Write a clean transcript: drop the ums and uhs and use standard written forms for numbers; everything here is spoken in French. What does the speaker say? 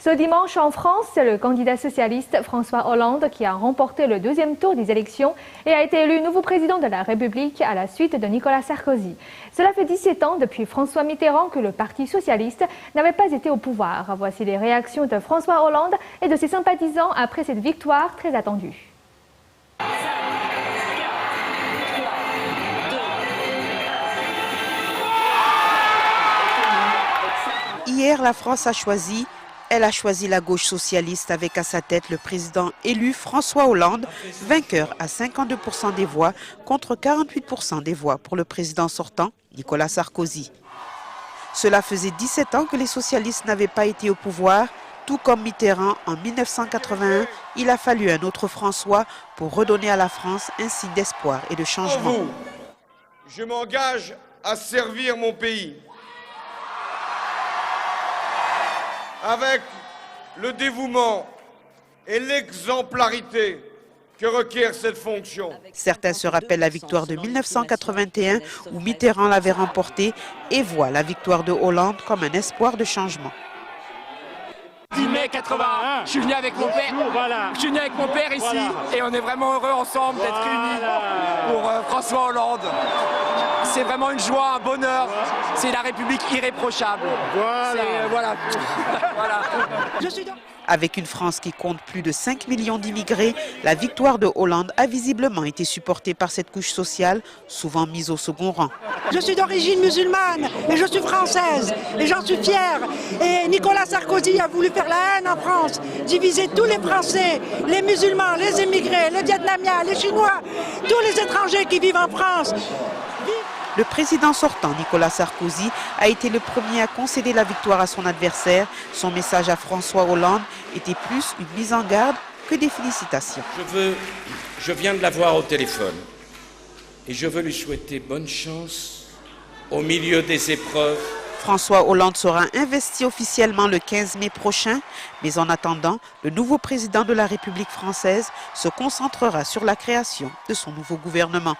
Ce dimanche en France, c'est le candidat socialiste François Hollande qui a remporté le deuxième tour des élections et a été élu nouveau président de la République à la suite de Nicolas Sarkozy. Cela fait 17 ans depuis François Mitterrand que le Parti socialiste n'avait pas été au pouvoir. Voici les réactions de François Hollande et de ses sympathisants après cette victoire très attendue. Hier, la France a choisi. Elle a choisi la gauche socialiste avec à sa tête le président élu François Hollande, vainqueur à 52% des voix contre 48% des voix pour le président sortant, Nicolas Sarkozy. Cela faisait 17 ans que les socialistes n'avaient pas été au pouvoir. Tout comme Mitterrand en 1981, il a fallu un autre François pour redonner à la France un signe d'espoir et de changement. Je m'engage à servir mon pays avec le dévouement et l'exemplarité que requiert cette fonction. Certains se rappellent la victoire de 1981 où Mitterrand l'avait remportée et voient la victoire de Hollande comme un espoir de changement. 10 mai 81, je suis venu avec mon père, je suis venu avec mon père ici et on est vraiment heureux ensemble d'être unis pour François Hollande. C'est vraiment une joie, un bonheur, c'est la République irréprochable. Voilà. Avec une France qui compte plus de 5 millions d'immigrés, la victoire de Hollande a visiblement été supportée par cette couche sociale, souvent mise au second rang. Je suis d'origine musulmane et je suis française et j'en suis fière. Et Nicolas Sarkozy a voulu faire la haine en France, diviser tous les Français, les musulmans, les immigrés, les Vietnamiens, les Chinois, tous les étrangers qui vivent en France. Le président sortant, Nicolas Sarkozy, a été le premier à concéder la victoire à son adversaire. Son message à François Hollande était plus une mise en garde que des félicitations. Je viens de l'avoir au téléphone et je veux lui souhaiter bonne chance au milieu des épreuves. François Hollande sera investi officiellement le 15 mai prochain, mais en attendant, le nouveau président de la République française se concentrera sur la création de son nouveau gouvernement.